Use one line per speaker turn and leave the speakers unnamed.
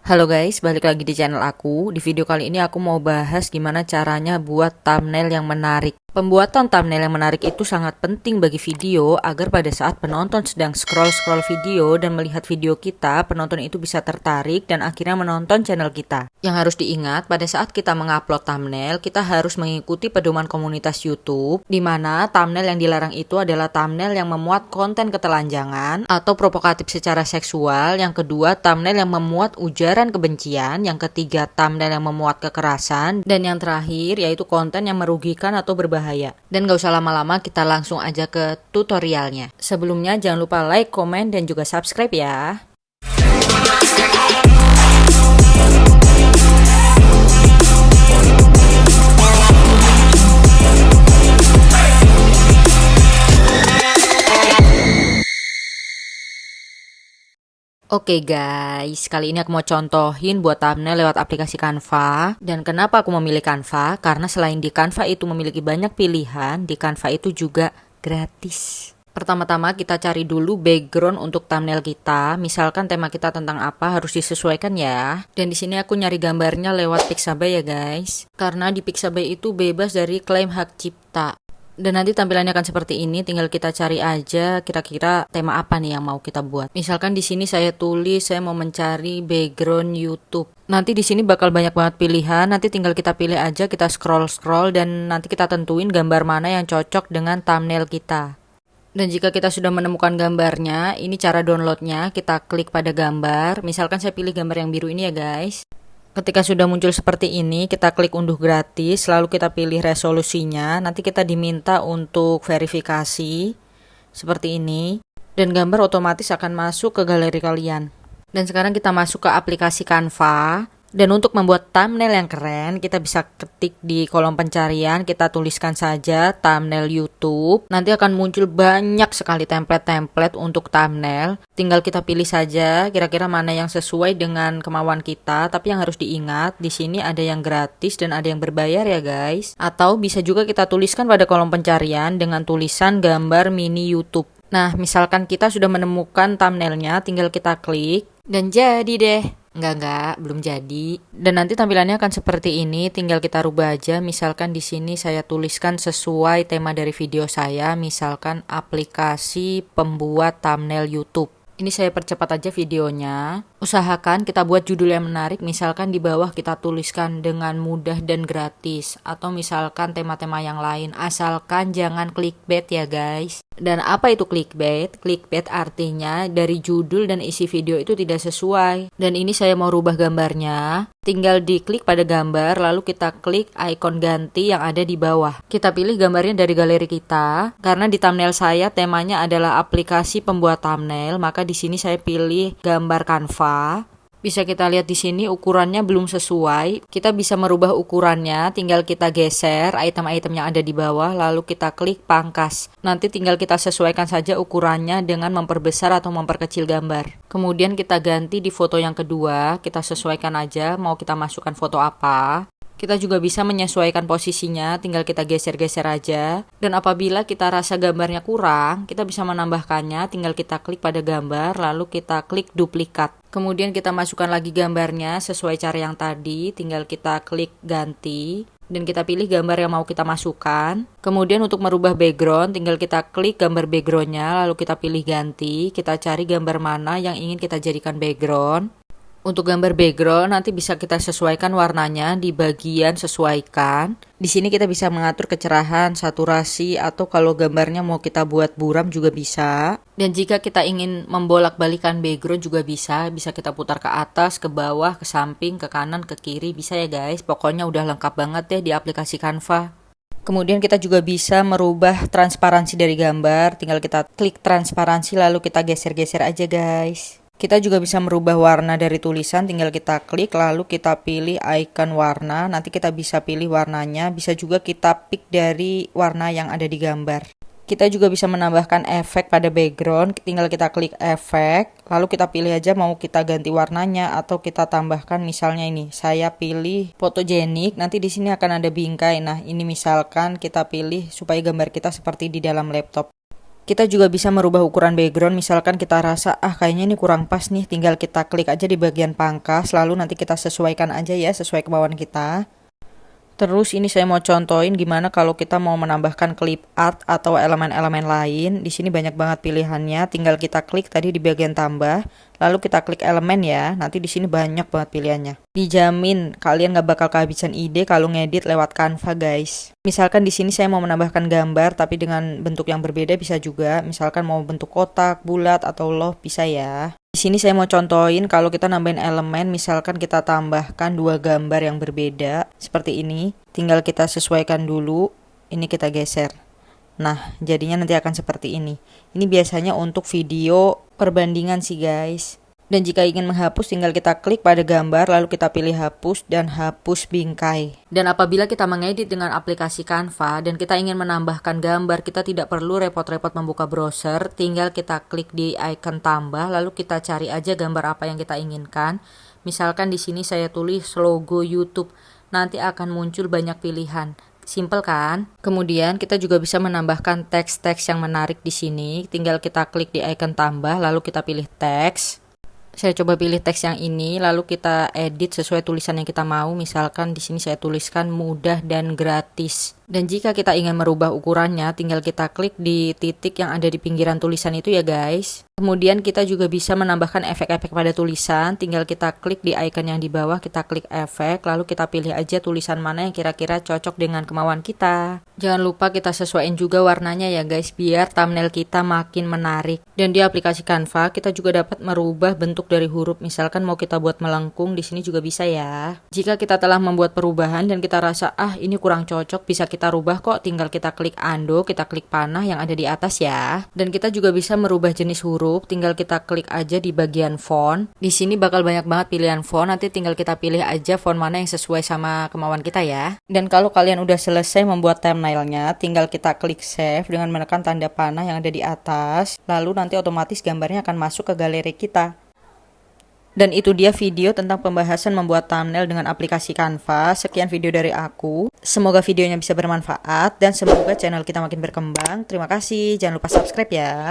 Halo guys, balik lagi di channel aku. Di video kali ini aku mau bahas gimana caranya buat thumbnail yang menarik. Pembuatan thumbnail yang menarik itu sangat penting bagi video agar pada saat penonton sedang scroll-scroll video dan melihat video kita, penonton itu bisa tertarik dan akhirnya menonton channel kita. Yang harus diingat, pada saat kita mengupload thumbnail, kita harus mengikuti pedoman komunitas YouTube, di mana thumbnail yang dilarang itu adalah thumbnail yang memuat konten ketelanjangan atau provokatif secara seksual. Yang kedua, thumbnail yang memuat ujaran kebencian. Yang ketiga, thumbnail yang memuat kekerasan. Dan yang terakhir, yaitu konten yang merugikan atau berbahaya. Dan gak usah lama-lama, kita langsung aja ke tutorialnya. Sebelumnya jangan lupa like, komen, dan juga subscribe ya. Oke guys, kali ini aku mau contohin buat thumbnail lewat aplikasi Canva. Dan kenapa aku memilih Canva? Karena selain di Canva itu memiliki banyak pilihan, di Canva itu juga gratis. Pertama-tama kita cari dulu background untuk thumbnail kita. Misalkan tema kita tentang apa harus disesuaikan ya. Dan di sini aku nyari gambarnya lewat Pixabay ya guys. Karena di Pixabay itu bebas dari klaim hak cipta. Dan nanti tampilannya akan seperti ini, tinggal kita cari aja kira-kira tema apa nih yang mau kita buat. Misalkan di sini saya tulis saya mau mencari background YouTube. Nanti di sini bakal banyak banget pilihan, nanti tinggal kita pilih aja, kita scroll dan nanti kita tentuin gambar mana yang cocok dengan thumbnail kita. Dan jika kita sudah menemukan gambarnya, ini cara downloadnya, kita klik pada gambar. Misalkan saya pilih gambar yang biru ini ya guys. Ketika sudah muncul seperti ini, kita klik unduh gratis, lalu kita pilih resolusinya. Nanti kita diminta untuk verifikasi, seperti ini. Dan gambar otomatis akan masuk ke galeri kalian. Dan sekarang kita masuk ke aplikasi Canva. Dan untuk membuat thumbnail yang keren, kita bisa ketik di kolom pencarian, kita tuliskan saja thumbnail YouTube. Nanti akan muncul banyak sekali template-template untuk thumbnail. Tinggal kita pilih saja kira-kira mana yang sesuai dengan kemauan kita. Tapi yang harus diingat, di sini ada yang gratis dan ada yang berbayar ya guys. Atau bisa juga kita tuliskan pada kolom pencarian dengan tulisan gambar mini YouTube. Nah, misalkan kita sudah menemukan thumbnailnya, tinggal kita klik dan jadi deh. Enggak, belum jadi. Dan nanti tampilannya akan seperti ini, tinggal kita rubah aja. Misalkan di sini saya tuliskan sesuai tema dari video saya, misalkan aplikasi pembuat thumbnail YouTube. Ini saya percepat aja videonya. Usahakan kita buat judul yang menarik, misalkan di bawah kita tuliskan dengan mudah dan gratis. Atau misalkan tema-tema yang lain, asalkan jangan clickbait ya guys. Dan apa itu clickbait? Clickbait artinya dari judul dan isi video itu tidak sesuai. Dan ini saya mau rubah gambarnya. Tinggal diklik pada gambar, lalu kita klik icon ganti yang ada di bawah. Kita pilih gambarnya dari galeri kita. Karena di thumbnail saya temanya adalah aplikasi pembuat thumbnail, maka di sini saya pilih gambar Canva. Bisa kita lihat di sini ukurannya belum sesuai. Kita bisa merubah ukurannya, tinggal kita geser item-item yang ada di bawah, lalu kita klik pangkas. Nanti tinggal kita sesuaikan saja ukurannya dengan memperbesar atau memperkecil gambar. Kemudian kita ganti di foto yang kedua, kita sesuaikan aja mau kita masukkan foto apa. Kita juga bisa menyesuaikan posisinya, tinggal kita geser-geser aja. Dan apabila kita rasa gambarnya kurang, kita bisa menambahkannya, tinggal kita klik pada gambar, lalu kita klik duplikat. Kemudian kita masukkan lagi gambarnya sesuai cara yang tadi, tinggal kita klik ganti. Dan kita pilih gambar yang mau kita masukkan. Kemudian untuk merubah background, tinggal kita klik gambar backgroundnya, lalu kita pilih ganti. Kita cari gambar mana yang ingin kita jadikan background. Untuk gambar background nanti bisa kita sesuaikan warnanya di bagian sesuaikan. Di sini kita bisa mengatur kecerahan, saturasi, atau kalau gambarnya mau kita buat buram juga bisa. Dan jika kita ingin membolak-balikan background juga bisa. Bisa kita putar ke atas, ke bawah, ke samping, ke kanan, ke kiri. Bisa ya guys, pokoknya udah lengkap banget deh di aplikasi Canva. Kemudian kita juga bisa merubah transparansi dari gambar. Tinggal kita klik transparansi lalu kita geser-geser aja guys. Kita juga bisa merubah warna dari tulisan, tinggal kita klik lalu kita pilih icon warna. Nanti kita bisa pilih warnanya, bisa juga kita pick dari warna yang ada di gambar. Kita juga bisa menambahkan efek pada background, tinggal kita klik efek, lalu kita pilih aja mau kita ganti warnanya atau kita tambahkan misalnya ini. Saya pilih fotogenik, nanti di sini akan ada bingkai. Nah, ini misalkan kita pilih supaya gambar kita seperti di dalam laptop. Kita juga bisa merubah ukuran background, misalkan kita rasa kayaknya ini kurang pas nih, tinggal kita klik aja di bagian pangkas, lalu nanti kita sesuaikan aja ya sesuai kemauan kita. Terus ini saya mau contohin gimana kalau kita mau menambahkan clip art atau elemen-elemen lain. Di sini banyak banget pilihannya, tinggal kita klik tadi di bagian tambah, lalu kita klik elemen ya. Nanti di sini banyak banget pilihannya. Dijamin kalian nggak bakal kehabisan ide kalau ngedit lewat Canva, guys. Misalkan di sini saya mau menambahkan gambar tapi dengan bentuk yang berbeda bisa juga. Misalkan mau bentuk kotak, bulat atau love bisa ya. Di sini saya mau contohin kalau kita nambahin elemen, misalkan kita tambahkan 2 gambar yang berbeda seperti ini, tinggal kita sesuaikan dulu, ini kita geser. Nah, jadinya nanti akan seperti ini. Ini biasanya untuk video perbandingan sih guys. Dan jika ingin menghapus, tinggal kita klik pada gambar, lalu kita pilih hapus dan hapus bingkai. Dan apabila kita mengedit dengan aplikasi Canva dan kita ingin menambahkan gambar, kita tidak perlu repot-repot membuka browser, tinggal kita klik di icon tambah, lalu kita cari aja gambar apa yang kita inginkan. Misalkan di sini saya tulis logo YouTube, nanti akan muncul banyak pilihan. Simple kan? Kemudian kita juga bisa menambahkan teks-teks yang menarik di sini, tinggal kita klik di icon tambah, lalu kita pilih teks. Saya coba pilih teks yang ini, lalu kita edit sesuai tulisan yang kita mau. Misalkan di sini saya tuliskan mudah dan gratis. Dan jika kita ingin merubah ukurannya, tinggal kita klik di titik yang ada di pinggiran tulisan itu ya guys. Kemudian kita juga bisa menambahkan efek-efek pada tulisan, tinggal kita klik di icon yang di bawah, kita klik efek, lalu kita pilih aja tulisan mana yang kira-kira cocok dengan kemauan kita. Jangan lupa kita sesuaiin juga warnanya ya guys, biar thumbnail kita makin menarik. Dan di aplikasi Canva, kita juga dapat merubah bentuk dari huruf, misalkan mau kita buat melengkung, di sini juga bisa ya. Jika kita telah membuat perubahan dan kita rasa ini kurang cocok, bisa kita rubah kok, tinggal kita klik undo, kita klik panah yang ada di atas ya. Dan kita juga bisa merubah jenis huruf, tinggal kita klik aja di bagian font. Di sini bakal banyak banget pilihan font, nanti tinggal kita pilih aja font mana yang sesuai sama kemauan kita ya. Dan kalau kalian udah selesai membuat thumbnailnya, tinggal kita klik save dengan menekan tanda panah yang ada di atas, lalu nanti otomatis gambarnya akan masuk ke galeri kita. Dan itu dia video tentang pembahasan membuat thumbnail dengan aplikasi Canva. Sekian video dari aku. Semoga videonya bisa bermanfaat dan semoga channel kita makin berkembang. Terima kasih. Jangan lupa subscribe ya.